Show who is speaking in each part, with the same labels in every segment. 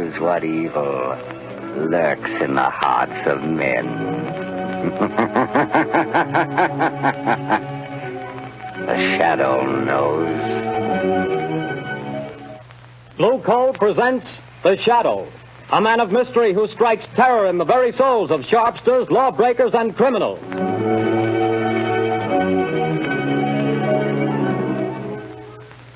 Speaker 1: knows what evil lurks in the hearts of men. The shadow knows.
Speaker 2: Blue Coal presents The Shadow, a man of mystery who strikes terror in the very souls of sharpsters, lawbreakers, and criminals.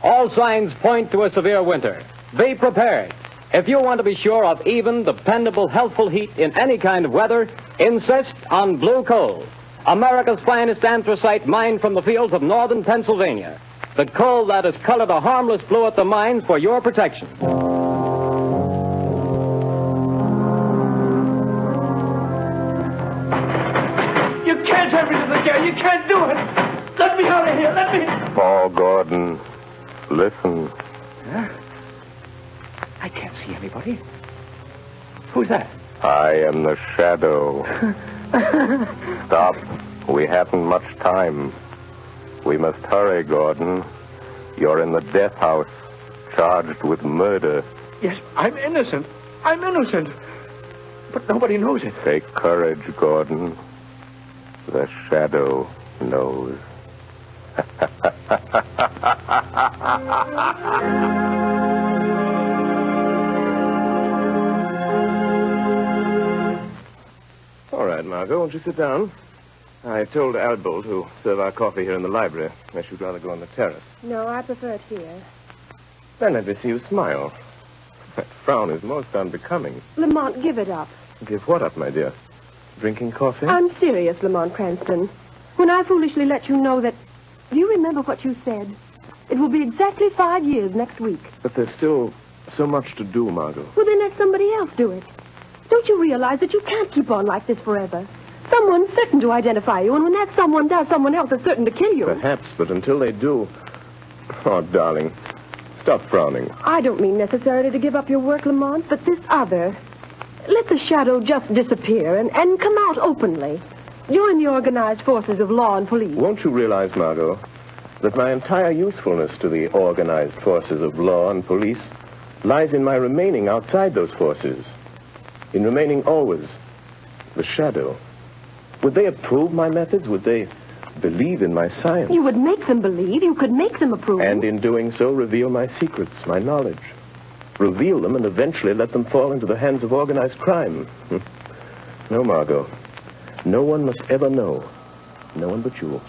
Speaker 2: All signs point to a severe winter. Be prepared. If you want to be sure of even, dependable, healthful heat in any kind of weather, insist on Blue Coal, America's finest anthracite mined from the fields of northern Pennsylvania. The coal that is colored a harmless blue at the mines for your protection.
Speaker 3: You can't have me to the jail. You can't do it. Let me out of here. Let me...
Speaker 4: Paul Gordon, listen.
Speaker 3: Huh? I can't see anybody. Who's that?
Speaker 4: I am the Shadow. Stop. We haven't much time. We must hurry, Gordon. You're in the death house, charged with murder.
Speaker 3: Yes, I'm innocent. I'm innocent. But nobody knows it.
Speaker 4: Take courage, Gordon. The Shadow knows.
Speaker 5: All right, Margot, won't you sit down? I told Albert to serve our coffee here in the library, unless you'd rather go on the terrace.
Speaker 6: No, I prefer it here.
Speaker 5: Then let me see you smile. That frown is most unbecoming.
Speaker 6: Lamont, give it up.
Speaker 5: Give what up, my dear? Drinking coffee?
Speaker 6: I'm serious, Lamont Cranston. When I foolishly let you know that... Do you remember what you said? It will be exactly 5 years next week.
Speaker 5: But there's still so much to do, Margot.
Speaker 6: Well, then let somebody else do it. Don't you realize that you can't keep on like this forever? Someone's certain to identify you, and when that someone does, someone else is certain to kill you.
Speaker 5: Perhaps, but until they do... Oh, darling, stop frowning.
Speaker 6: I don't mean necessarily to give up your work, Lamont, but this other. Let the Shadow just disappear and come out openly. Join the organized forces of law and police.
Speaker 5: Won't you realize, Margot, that my entire usefulness to the organized forces of law and police lies in my remaining outside those forces, in remaining always the Shadow? Would they approve my methods? Would they believe in my science?
Speaker 6: You would make them believe. You could make them approve.
Speaker 5: And in doing so, reveal my secrets, my knowledge. Reveal them and eventually let them fall into the hands of organized crime. No, Margot. No one must ever know. No one but you.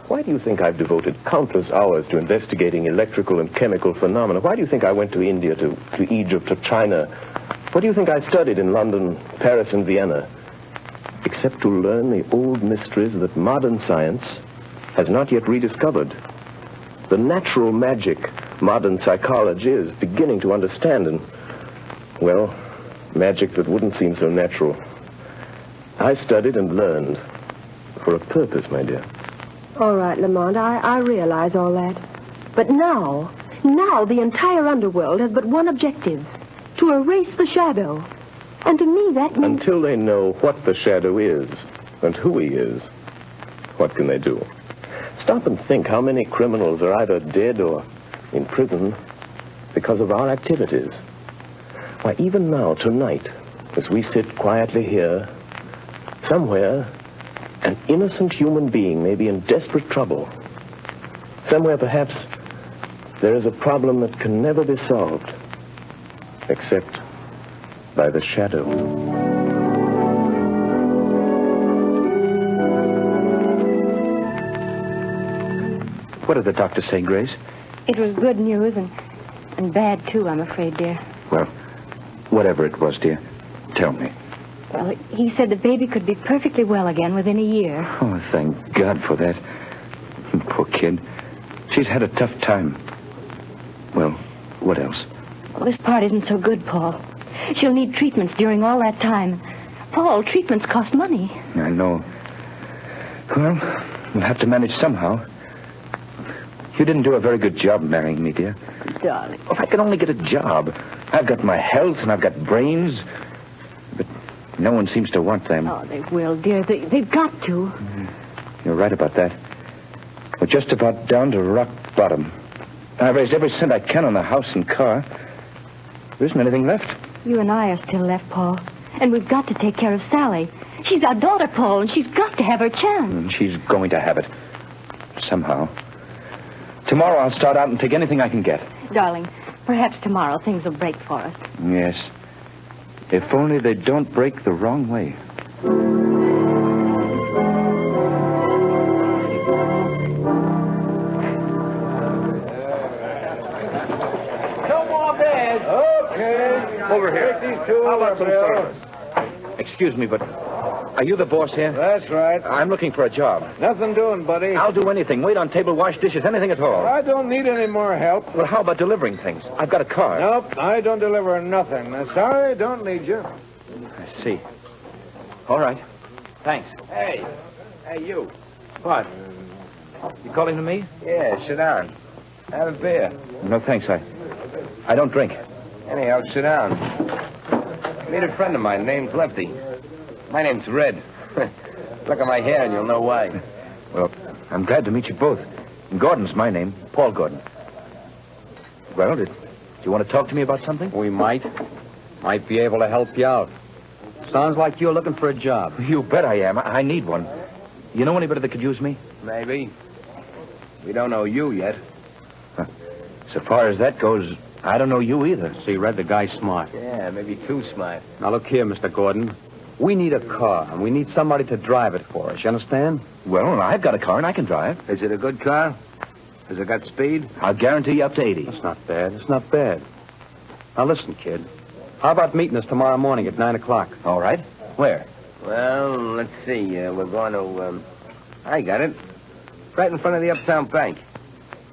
Speaker 5: Why do you think I've devoted countless hours to investigating electrical and chemical phenomena? Why do you think I went to India, to Egypt, to China? What do you think I studied in London, Paris, and Vienna? Except to learn the old mysteries that modern science has not yet rediscovered. The natural magic modern psychology is beginning to understand, and, well, magic that wouldn't seem so natural. I studied and learned for a purpose, my dear.
Speaker 6: All right, Lamont, I realize all that. But now the entire underworld has but one objective: to erase the Shadow. And to me, that means...
Speaker 5: Until they know what the Shadow is and who he is, what can they do? Stop and think how many criminals are either dead or in prison because of our activities. Why, even now, tonight, as we sit quietly here, somewhere, an innocent human being may be in desperate trouble. Somewhere, perhaps, there is a problem that can never be solved, except by the Shadow.
Speaker 7: What did the doctor say, Grace?
Speaker 8: It was good news and bad, too, I'm afraid, dear.
Speaker 7: Well, whatever it was, dear, tell me.
Speaker 8: Well, he said the baby could be perfectly well again within a year.
Speaker 7: Oh, thank God for that. Poor kid. She's had a tough time. Well, what else?
Speaker 8: Well, this part isn't so good, Paul. She'll need treatments during all that time. Paul, treatments cost money.
Speaker 7: I know. Well, we'll have to manage somehow. You didn't do a very good job marrying me, dear.
Speaker 8: Darling.
Speaker 7: If I could only get a job. I've got my health and I've got brains. But no one seems to want them.
Speaker 8: Oh, they will, dear. They've got to.
Speaker 7: You're right about that. We're just about down to rock bottom. I've raised every cent I can on the house and car. There isn't anything left.
Speaker 8: You and I are still left, Paul. And we've got to take care of Sally. She's our daughter, Paul, and she's got to have her chance.
Speaker 7: She's going to have it. Somehow. Tomorrow I'll start out and take anything I can get.
Speaker 8: Darling, perhaps tomorrow things will break for us.
Speaker 7: Yes. If only they don't break the wrong way.
Speaker 3: No more beds. Okay.
Speaker 7: Over here.
Speaker 3: Take these two.
Speaker 7: How about some
Speaker 3: Bill?
Speaker 7: service? Excuse me, but are you the boss here?
Speaker 3: That's right.
Speaker 7: I'm looking for a job.
Speaker 3: Nothing doing, buddy.
Speaker 7: I'll do anything. Wait on table, wash dishes, anything at all.
Speaker 3: I don't need any more help.
Speaker 7: Well, how about delivering things? I've got a car.
Speaker 3: Nope, I don't deliver nothing. Sorry, don't need you.
Speaker 7: I see. All right. Thanks.
Speaker 9: Hey, you.
Speaker 7: What? You calling to me?
Speaker 9: Yeah, sit down. Have a beer.
Speaker 7: No, thanks. I don't drink.
Speaker 9: Anyhow, sit down. Meet a friend of mine named Lefty. My name's Red. Look at my hair and you'll know why.
Speaker 7: Well, I'm glad to meet you both. Gordon's my name. Paul Gordon. Well, do you want to talk to me about something?
Speaker 2: We might be able to help you out. Sounds like you're looking for a job.
Speaker 7: You bet I am. I need one. You know anybody that could use me?
Speaker 9: Maybe. We don't know you yet.
Speaker 7: So far as that goes, I don't know you either.
Speaker 2: See, Red, the guy's smart.
Speaker 9: Yeah, maybe too smart.
Speaker 2: Now, look here, Mr. Gordon. We need a car, and we need somebody to drive it for us. You understand?
Speaker 7: Well, I've got a car and I can drive.
Speaker 9: Is it a good car? Has it got speed?
Speaker 7: I'll guarantee you up to 80.
Speaker 2: That's not bad. It's not bad. Now, listen, kid. How about meeting us tomorrow morning at 9 o'clock?
Speaker 7: All right. Where?
Speaker 9: Well, let's see. We're going to, I got it. Right in front of the Uptown Bank.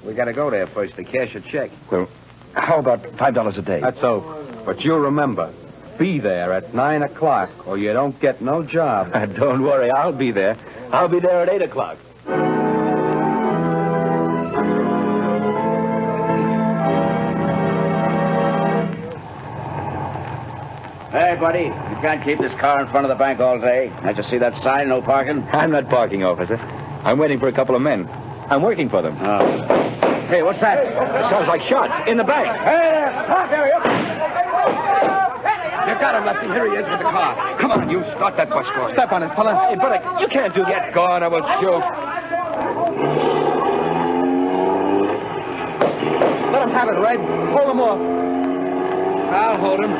Speaker 9: We got to go there first to cash a check.
Speaker 7: Well, how about $5 a day?
Speaker 2: That's so. But you remember, be there at 9 o'clock or you don't get no job.
Speaker 7: Don't worry, I'll be there. I'll be there at 8 o'clock.
Speaker 1: Hey, buddy, you can't keep this car in front of the bank all day. Can't you see that sign, no parking?
Speaker 7: I'm not parking, officer. I'm waiting for a couple of men. I'm working for them.
Speaker 1: Oh. Hey, what's that?
Speaker 7: Sounds like shots in the bank.
Speaker 3: Hey there, stop there, you.
Speaker 9: You got him, Lefty. Here he is with the car. Come on, you start that bus going.
Speaker 7: Step on it, fella. Hey, brother, you can't do that.
Speaker 9: Go on, I will shoot.
Speaker 2: Let him have it, Red. Hold him off.
Speaker 9: I'll hold him.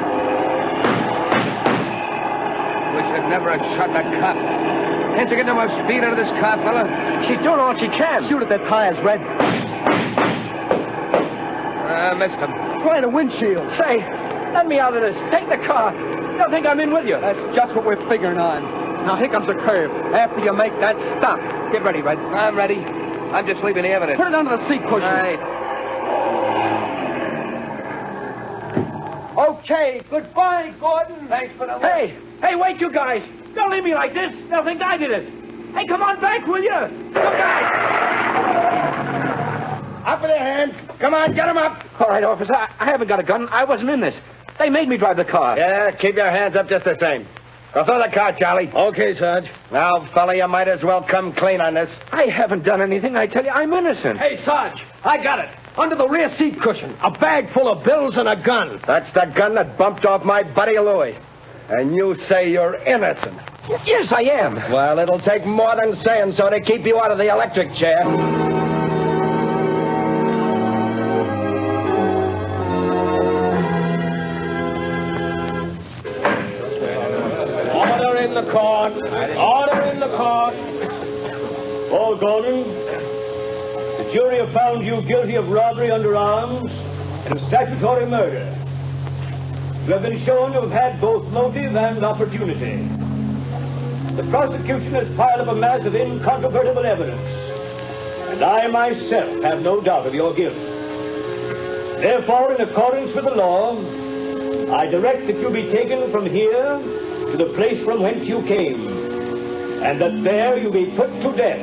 Speaker 9: Wish I'd never have shot that cop. Can't you get no more speed out of this car, fella?
Speaker 7: She's doing all she can.
Speaker 2: Shoot at their tires, Red.
Speaker 9: I missed him.
Speaker 2: Trying a windshield.
Speaker 7: Say, let me out of this. Take the car. They'll think I'm in with you.
Speaker 2: That's just what we're figuring on. Now, here comes the curve. After you make that stop, get ready, Red.
Speaker 9: I'm ready. I'm just leaving the evidence.
Speaker 2: Put it under the seat cushion.
Speaker 9: Right.
Speaker 3: Okay, goodbye, Gordon.
Speaker 9: Thanks for the...
Speaker 3: Hey, wait, you guys. Don't leave me like this. They'll think I did it. Hey, come on back, will you? Look out!
Speaker 9: Up with their hands. Come on, get them up.
Speaker 7: All right, officer. I haven't got a gun. I wasn't in this. They made me drive the car.
Speaker 9: Yeah, keep your hands up just the same. Go throw the car, Charlie.
Speaker 3: Okay, Sarge.
Speaker 9: Now, fella, you might as well come clean on this.
Speaker 7: I haven't done anything. I tell you, I'm innocent.
Speaker 3: Hey, Sarge, I got it. Under the rear seat cushion. A bag full of bills and a gun.
Speaker 9: That's the gun that bumped off my buddy Louie. And you say you're innocent.
Speaker 7: Yes, I am.
Speaker 9: Well, it'll take more than saying so to keep you out of the electric chair.
Speaker 3: Order in the court. Order in the court. Paul Gordon, the jury have found you guilty of robbery under arms and statutory murder. You have been shown to have had both motive and opportunity. The prosecution has piled up a mass of incontrovertible evidence, and I myself have no doubt of your guilt. Therefore, in accordance with the law, I direct that you be taken from here to the place from whence you came, and that there you be put to death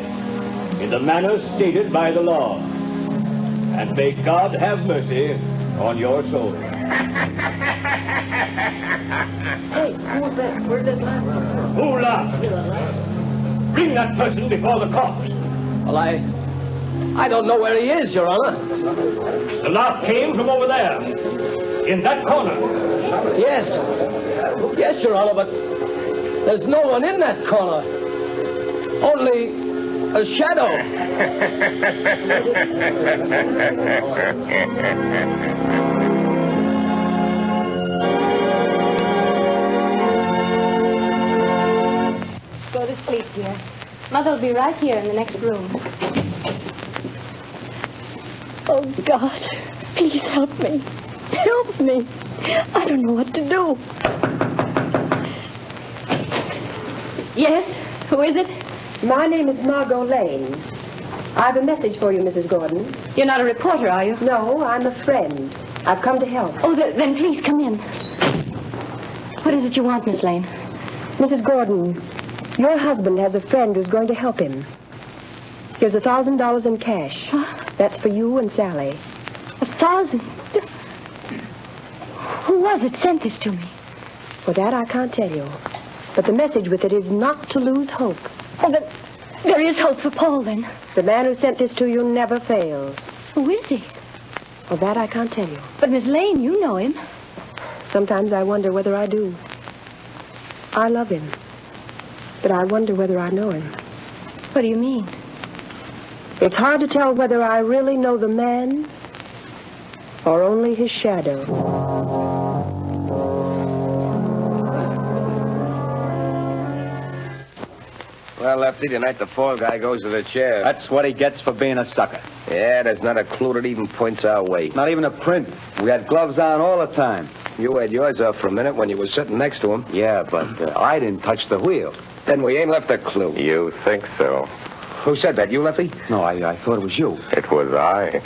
Speaker 3: in the manner stated by the law. And may God have mercy on your soul.
Speaker 8: Hey, who was that? Where did that laugh come from?
Speaker 3: Who laughed? Bring that person before the cops.
Speaker 2: Well, I don't know where he is, Your Honor.
Speaker 3: The laugh came from over there. In that corner.
Speaker 10: Yes. Yes, Your Honor, but there's no one in that corner. Only a shadow.
Speaker 8: Go to sleep, dear. Mother will be right here in the next room.
Speaker 6: Oh, God, please help me. Help me. I don't know what to do.
Speaker 8: Yes? Who is it?
Speaker 6: My name is Margot Lane. I have a message for you, Mrs. Gordon.
Speaker 8: You're not a reporter, are you?
Speaker 6: No, I'm a friend. I've come to help.
Speaker 8: Oh, then please come in. What is it you want, Miss Lane?
Speaker 6: Mrs. Gordon, your husband has a friend who's going to help him. Here's $1,000 in cash. That's for you and Sally.
Speaker 8: 1,000? Who was it sent this to me?
Speaker 6: For that, I can't tell you. But the message with it is not to lose hope.
Speaker 8: Oh, there is hope for Paul, then.
Speaker 6: The man who sent this to you never fails.
Speaker 8: Who is he?
Speaker 6: Well, that I can't tell you.
Speaker 8: But, Miss Lane, you know him.
Speaker 6: Sometimes I wonder whether I do. I love him. But I wonder whether I know him.
Speaker 8: What do you mean?
Speaker 6: It's hard to tell whether I really know the man or only his shadow.
Speaker 9: Well, Lefty, tonight the fall guy goes to the chair.
Speaker 1: That's what he gets for being a sucker.
Speaker 9: Yeah, there's not a clue that even points our way.
Speaker 1: Not even a print. We had gloves on all the time.
Speaker 9: You had yours off for a minute when you were sitting next to him.
Speaker 1: Yeah, but I didn't touch the wheel.
Speaker 9: Then we ain't left a clue.
Speaker 4: You think so?
Speaker 9: Who said that? You, Lefty?
Speaker 1: No, I thought it was you.
Speaker 4: It was I.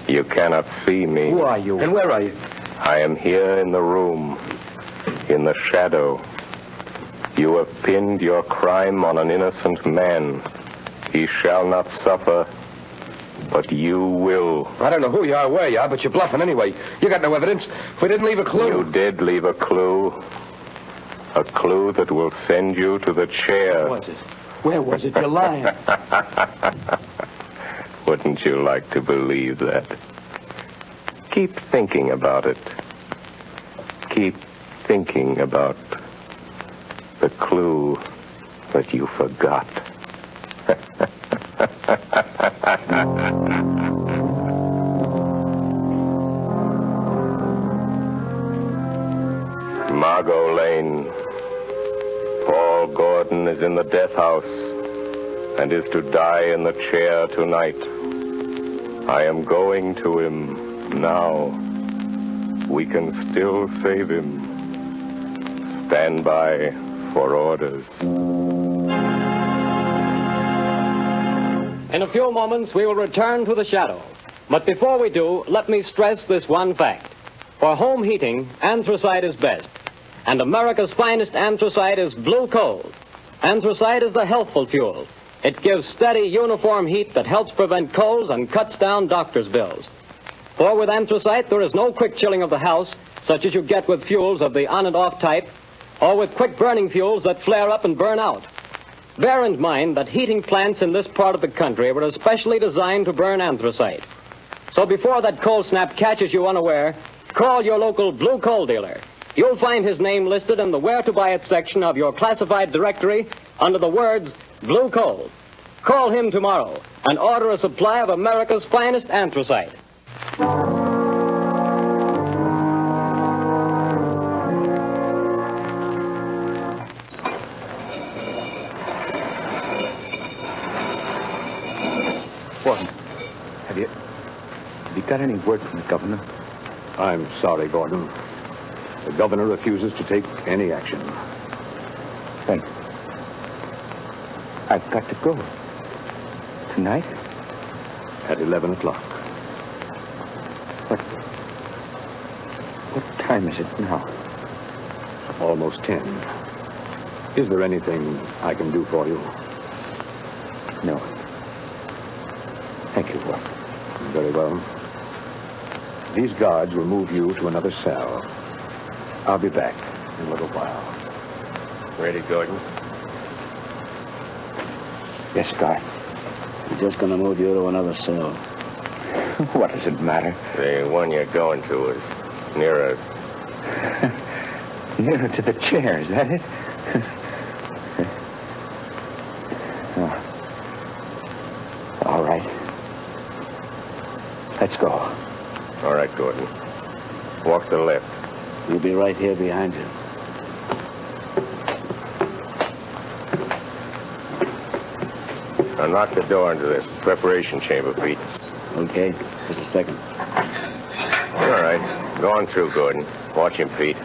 Speaker 4: You cannot see me.
Speaker 1: Who are you?
Speaker 9: And where are you?
Speaker 4: I am here in the room, in the shadow. You have pinned your crime on an innocent man. He shall not suffer, but you will.
Speaker 9: I don't know who you are, where you are, but you're bluffing anyway. You got no evidence. We didn't leave a clue.
Speaker 4: You did leave a clue. A clue that will send you to the chair.
Speaker 1: Where was it? Where was it? You're lying.
Speaker 4: Wouldn't you like to believe that? Keep thinking about it. Keep thinking about the clue that you forgot. Margot Lane. Paul Gordon is in the death house and is to die in the chair tonight. I am going to him now. We can still save him. Stand by for orders.
Speaker 2: In a few moments, we will return to the shadow. But before we do, let me stress this one fact. For home heating, anthracite is best. And America's finest anthracite is blue coal. Anthracite is the healthful fuel. It gives steady, uniform heat that helps prevent colds and cuts down doctor's bills. For with anthracite, there is no quick chilling of the house, such as you get with fuels of the on and off type, or with quick burning fuels that flare up and burn out. Bear in mind that heating plants in this part of the country were especially designed to burn anthracite. So before that cold snap catches you unaware, call your local blue coal dealer. You'll find his name listed in the Where to Buy It section of your classified directory under the words Blue Coal. Call him tomorrow and order a supply of America's finest anthracite.
Speaker 7: Gordon, have you got any word from the governor?
Speaker 3: I'm sorry, Gordon. The governor refuses to take any action.
Speaker 7: Thanks. I've got to go. Tonight?
Speaker 3: At 11 o'clock.
Speaker 7: What time is it now?
Speaker 3: Almost 10. Is there anything I can do for you?
Speaker 7: No. Thank you, Gordon.
Speaker 3: Very well. These guards will move you to another cell. I'll be back in a little while.
Speaker 4: Ready, Gordon?
Speaker 7: Yes, Guy.
Speaker 1: We're just going to move you to another cell.
Speaker 7: What does it matter?
Speaker 4: The one you're going to is Nearer.
Speaker 7: Nearer to the chair, is that it? Oh. All right. Let's go.
Speaker 4: All right, Gordon. Walk to the left.
Speaker 1: We'll be right here behind you.
Speaker 4: Now knock the door into this preparation chamber, Pete.
Speaker 1: Okay, just a second.
Speaker 4: All right. Go on through, Gordon. Watch him, Pete.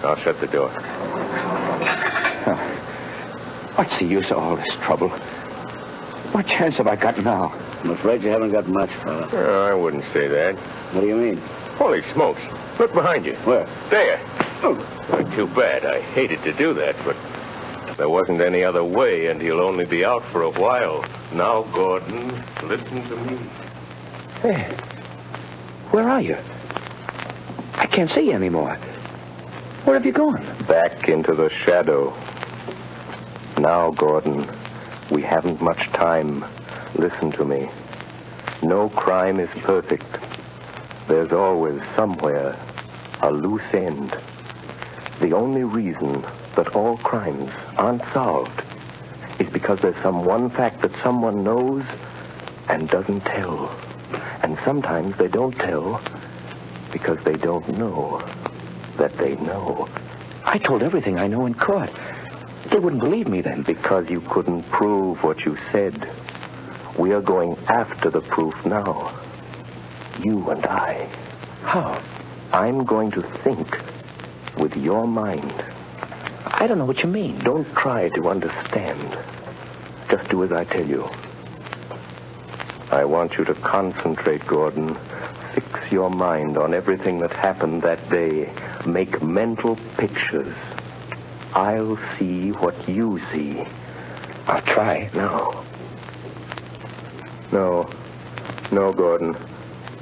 Speaker 4: I'll shut the door.
Speaker 7: What's the use of all this trouble? What chance have I got now?
Speaker 1: I'm afraid you haven't got much, fella.
Speaker 4: I wouldn't say that.
Speaker 1: What do you mean?
Speaker 4: Holy smokes. Look behind you.
Speaker 1: Where?
Speaker 4: There. Oh. Too bad. I hated to do that, but there wasn't any other way, and he'll only be out for a while. Now, Gordon, listen to me.
Speaker 7: Hey, where are you? I can't see you anymore. Where have you gone?
Speaker 4: Back into the shadow. Now, Gordon, we haven't much time. Listen to me. No crime is perfect. There's always somewhere a loose end. The only reason that all crimes aren't solved is because there's some one fact that someone knows and doesn't tell. And sometimes they don't tell because they don't know that they know.
Speaker 7: I told everything I know in court. They wouldn't believe me then.
Speaker 4: Because you couldn't prove what you said. We are going after the proof now. You and I.
Speaker 7: How?
Speaker 4: I'm going to think with your mind.
Speaker 7: I don't know what you mean.
Speaker 4: Don't try to understand. Just do as I tell you. I want you to concentrate, Gordon. Fix your mind on everything that happened that day. Make mental pictures. I'll see what you see.
Speaker 7: I'll try.
Speaker 4: No, Gordon.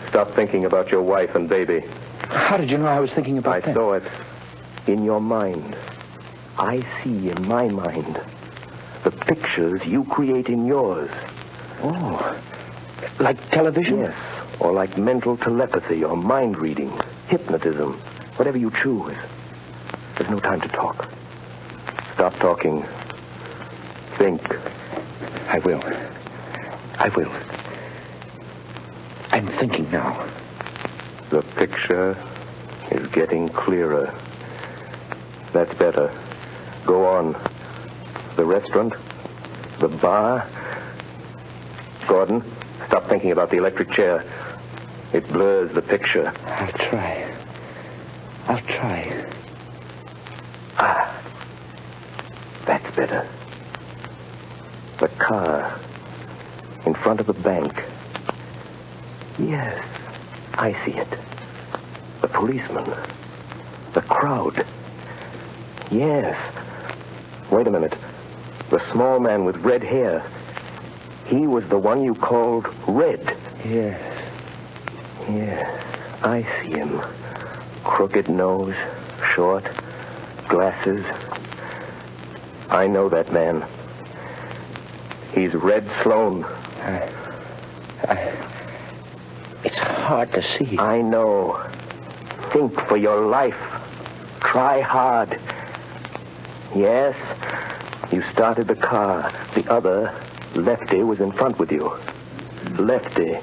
Speaker 4: Stop thinking about your wife and baby.
Speaker 7: How did you know I was thinking about them?
Speaker 4: I saw it in your mind. I see in my mind the pictures you create in yours.
Speaker 7: Oh, like television?
Speaker 4: Yes, or like mental telepathy or mind reading, hypnotism, whatever you choose. There's no time to talk. Stop talking. Think.
Speaker 7: I will. I'm thinking now.
Speaker 4: The picture is getting clearer. That's better. Go on. The restaurant? The bar? Gordon, stop thinking about the electric chair. It blurs the picture.
Speaker 7: I'll try.
Speaker 4: That's better. The car in front of the bank. Yes, I see it. The policeman. The crowd. Yes. Wait a minute. The small man with red hair. He was the one you called Red.
Speaker 7: Yes.
Speaker 4: Yes, I see him. Crooked nose, short, glasses. I know that man. He's Red Sloan.
Speaker 7: It's hard to see.
Speaker 4: I know. Think for your life. Try hard. Yes, you started the car. The other, Lefty, was in front with you. Lefty.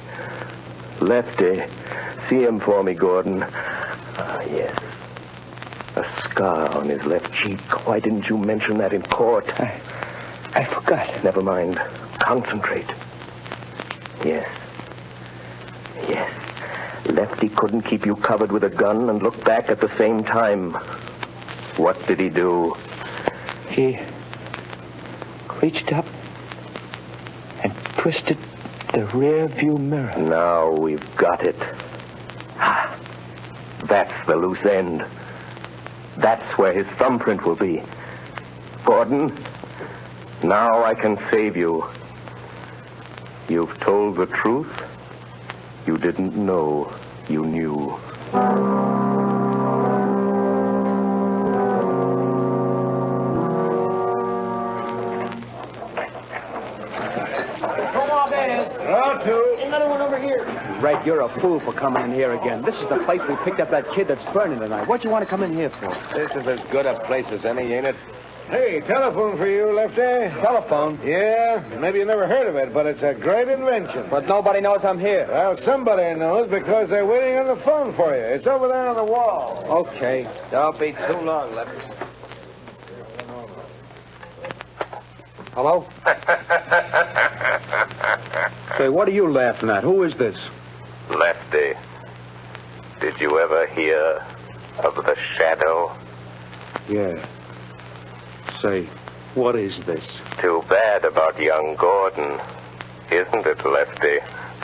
Speaker 4: See him for me, Gordon. Ah, yes. A scar on his left cheek. Why didn't you mention that in court?
Speaker 7: I forgot.
Speaker 4: Never mind. Concentrate. Yes. Lefty couldn't keep you covered with a gun and look back at the same time. What did he do?
Speaker 7: He reached up and twisted the rear view mirror.
Speaker 4: Now we've got it. That's the loose end. That's where his thumbprint will be. Gordon, now I can save you. You've told the truth. You didn't know you knew.
Speaker 3: Another one over here.
Speaker 7: Right
Speaker 11: You're a fool for coming in here again. This is the place we picked up that kid that's burning tonight. What do you want to come in here for?
Speaker 9: This is as good a place as any, ain't it?
Speaker 12: Hey, telephone for you, Lefty.
Speaker 11: Telephone?
Speaker 12: Yeah, maybe you never heard of it, but it's a great invention.
Speaker 11: But nobody knows I'm here.
Speaker 12: Well, somebody knows because they're waiting on the phone for you. It's over there on the wall.
Speaker 11: Okay.
Speaker 9: Don't be too long, Lefty.
Speaker 11: Hello? Say, what are you laughing at? Who is this?
Speaker 4: Lefty, did you ever hear of the shadow?
Speaker 11: Yeah. Say, what is this?
Speaker 4: Too bad about young Gordon, isn't it, Lefty?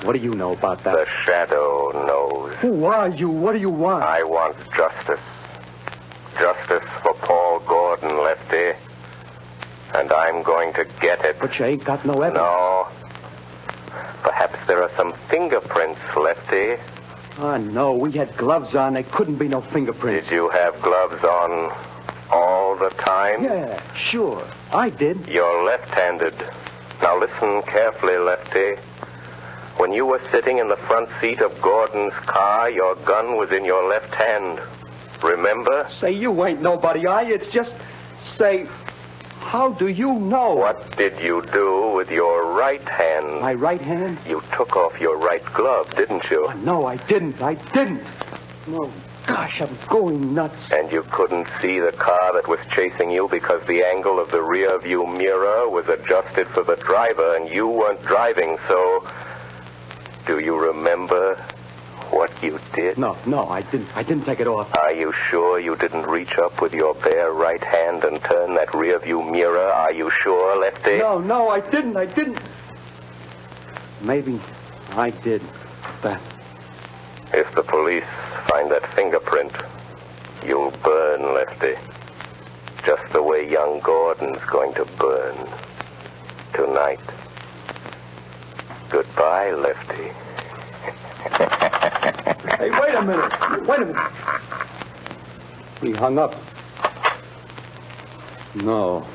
Speaker 11: What do you know about that?
Speaker 4: The shadow knows.
Speaker 11: Who are you? What do you want?
Speaker 4: I want justice. Justice for Paul Gordon, Lefty. And I'm going to get it.
Speaker 11: But you ain't got no evidence.
Speaker 4: No. Perhaps there are some fingerprints, Lefty.
Speaker 11: Oh, no. We had gloves on. There couldn't be no fingerprints.
Speaker 4: Did you have gloves on all the time?
Speaker 11: Yeah, sure. I did.
Speaker 4: You're left-handed. Now listen carefully, Lefty. When you were sitting in the front seat of Gordon's car, your gun was in your left hand. Remember?
Speaker 11: Say, you ain't nobody, are you? It's just... Say... How do you know?
Speaker 4: What did you do with your right hand?
Speaker 11: My right hand?
Speaker 4: You took off your right glove, didn't you?
Speaker 11: Oh, no, I didn't. I didn't. No, gosh, I'm going nuts.
Speaker 4: And you couldn't see the car that was chasing you because the angle of the rear view mirror was adjusted for the driver and you weren't driving, so... Do you remember what you did?
Speaker 11: No, I didn't. I didn't take it off.
Speaker 4: Are you sure you didn't reach up with your bare right hand and turn that rear view mirror? Are you sure, Lefty?
Speaker 11: No, I didn't. I didn't. Maybe I did that.
Speaker 4: If the police find that fingerprint, you'll burn, Lefty. Just the way young Gordon's going to burn tonight. Goodbye, Lefty.
Speaker 11: Hey, wait a minute. He hung up. No.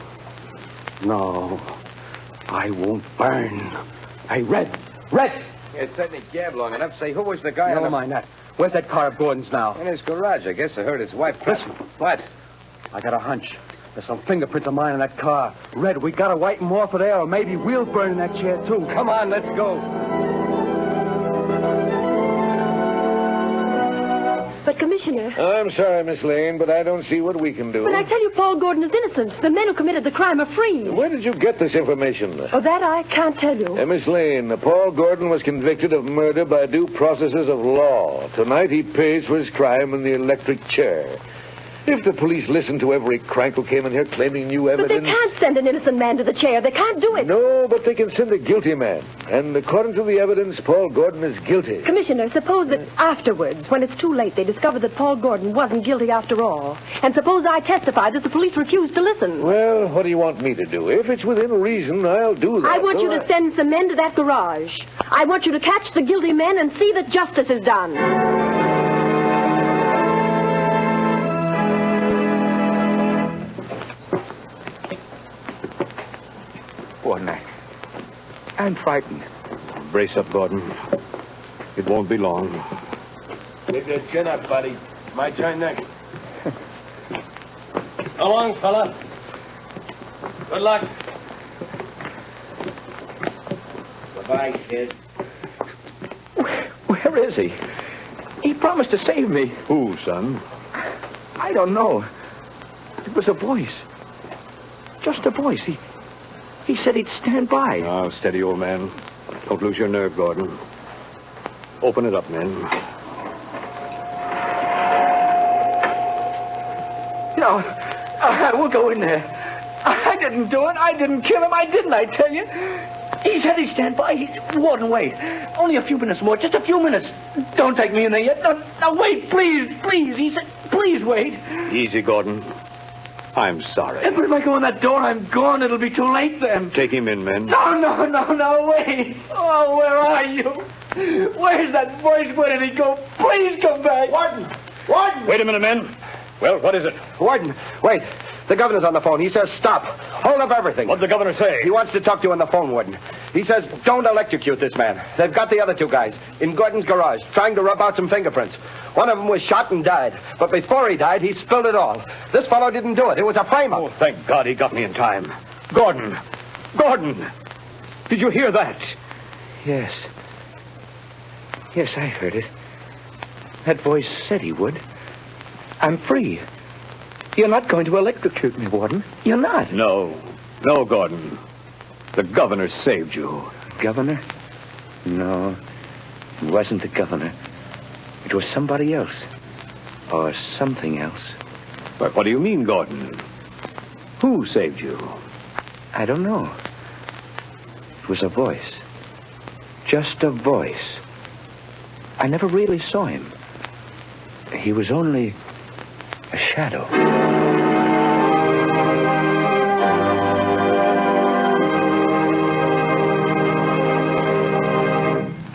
Speaker 11: I won't burn. Hey, Red!
Speaker 9: You certainly gabbed long enough. Say, who was the guy
Speaker 11: Never mind that. Where's that car of Gordon's now?
Speaker 9: In his garage. I guess I heard his wife.
Speaker 11: Listen.
Speaker 9: What?
Speaker 11: I got a hunch. There's some fingerprints of mine in that car. Red, we gotta wipe them off of there, or maybe we'll burn in that chair, too.
Speaker 9: Come on, let's go.
Speaker 6: But, Commissioner...
Speaker 12: I'm sorry, Miss Lane, but I don't see what we can do.
Speaker 6: But I tell you, Paul Gordon is innocent. The men who committed the crime are free.
Speaker 12: Where did you get this information?
Speaker 6: Oh, that I can't tell you.
Speaker 12: Miss Lane, Paul Gordon was convicted of murder by due processes of law. Tonight he pays for his crime in the electric chair. If the police listened to every crank who came in here claiming new evidence...
Speaker 6: But they can't send an innocent man to the chair. They can't do it.
Speaker 12: No, but they can send a guilty man. And according to the evidence, Paul Gordon is guilty.
Speaker 6: Commissioner, suppose that afterwards, when it's too late, they discover that Paul Gordon wasn't guilty after all. And suppose I testify that the police refused to listen.
Speaker 12: Well, what do you want me to do? If it's within reason, I'll do that.
Speaker 6: I want you to send some men to that garage. I want you to catch the guilty men and see that justice is done.
Speaker 7: Gordon, I'm frightened.
Speaker 11: Brace up, Gordon. It won't be long.
Speaker 3: Get your chin up, buddy. It's my turn next. So long, fella. Good luck.
Speaker 1: Goodbye, kid.
Speaker 7: Where is he? He promised to save me.
Speaker 11: Who, son?
Speaker 7: I don't know. It was a voice. Just a voice. He said he'd stand by.
Speaker 11: Now, steady, old man. Don't lose your nerve, Gordon. Open it up, men.
Speaker 7: No, we'll go in there. I didn't do it. I didn't kill him. I didn't, I tell you. He said he'd stand by. Warden, wait. Only a few minutes more. Just a few minutes. Don't take me in there yet. No, wait, please. He said, please wait.
Speaker 11: Easy, Gordon. I'm sorry.
Speaker 7: But if I go in that door, I'm gone. It'll be too late then.
Speaker 11: Take him in, men.
Speaker 7: No, wait. Oh, where are you? Where's that voice? Where did he go? Please come back.
Speaker 10: Warden!
Speaker 11: Wait a minute, men. Well, what is it?
Speaker 10: Warden, wait. The governor's on the phone. He says stop. Hold up everything.
Speaker 11: What'd the governor say?
Speaker 10: He wants to talk to you on the phone, Warden.
Speaker 13: He says, don't electrocute this man. They've got the other two guys in Gordon's garage, trying to rub out some fingerprints. One of them was shot and died. But before he died, he spilled it all. This fellow didn't do it. It was a frame-up.
Speaker 3: Oh, thank God he got me in time. Gordon! Gordon! Did you hear that?
Speaker 7: Yes. Yes, I heard it. That voice said he would. I'm free. You're not going to electrocute me, Warden. You're not.
Speaker 3: No, Gordon. The governor saved you.
Speaker 7: Governor? No, it wasn't the governor. It was somebody else. Or something else.
Speaker 3: But what do you mean, Gordon? Who saved you?
Speaker 7: I don't know. It was a voice. Just a voice. I never really saw him. He was only a shadow.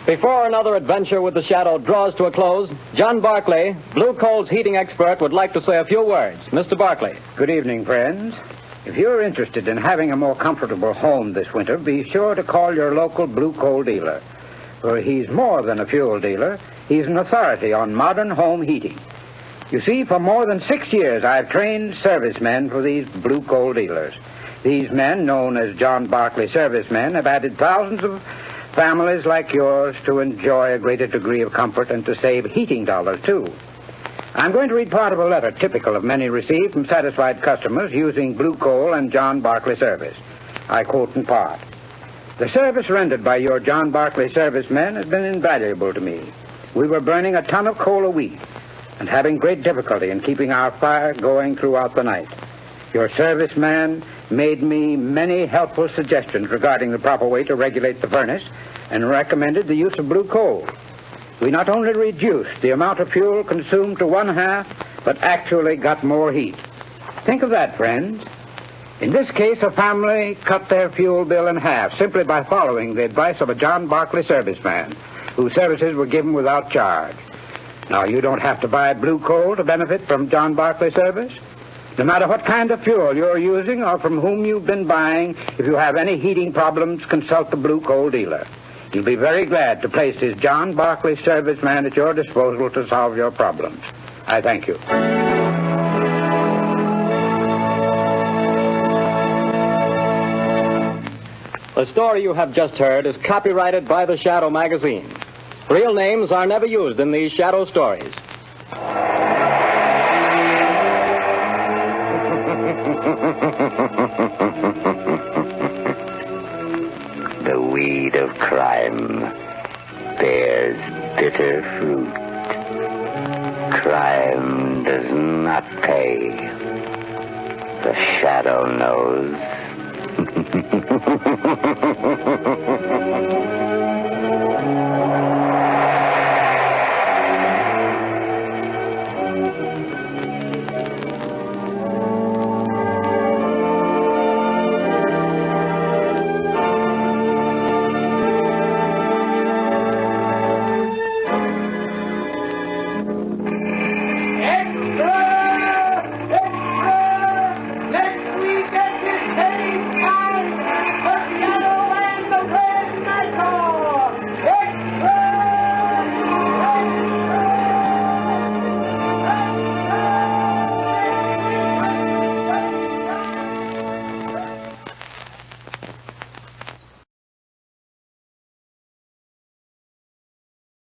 Speaker 2: Before another adventure with the Shadow draws to a close, John Barclay, Blue Coal's heating expert, would like to say a few words. Mr. Barclay.
Speaker 14: Good evening, friends. If you're interested in having a more comfortable home this winter, be sure to call your local Blue Coal dealer. For he's more than a fuel dealer. He's an authority on modern home heating. You see, for more than 6 years, I've trained servicemen for these Blue Coal dealers. These men, known as John Barclay servicemen, have added thousands of families like yours to enjoy a greater degree of comfort and to save heating dollars, too. I'm going to read part of a letter typical of many received from satisfied customers using Blue Coal and John Barclay service. I quote in part. The service rendered by your John Barclay servicemen has been invaluable to me. We were burning a ton of coal a week and having great difficulty in keeping our fire going throughout the night. Your serviceman made me many helpful suggestions regarding the proper way to regulate the furnace and recommended the use of Blue Coal. We not only reduced the amount of fuel consumed to 1/2, but actually got more heat. Think of that, friends. In this case, a family cut their fuel bill in half simply by following the advice of a John Barclay serviceman, whose services were given without charge. Now, you don't have to buy Blue Coal to benefit from John Barclay service. No matter what kind of fuel you're using or from whom you've been buying, if you have any heating problems, consult the Blue Coal dealer. He'll be very glad to place his John Barclay serviceman at your disposal to solve your problems. I thank you.
Speaker 2: The story you have just heard is copyrighted by the Shadow magazine. Real names are never used in these Shadow stories.
Speaker 15: The weed of crime bears bitter fruit. Crime does not pay. The Shadow knows.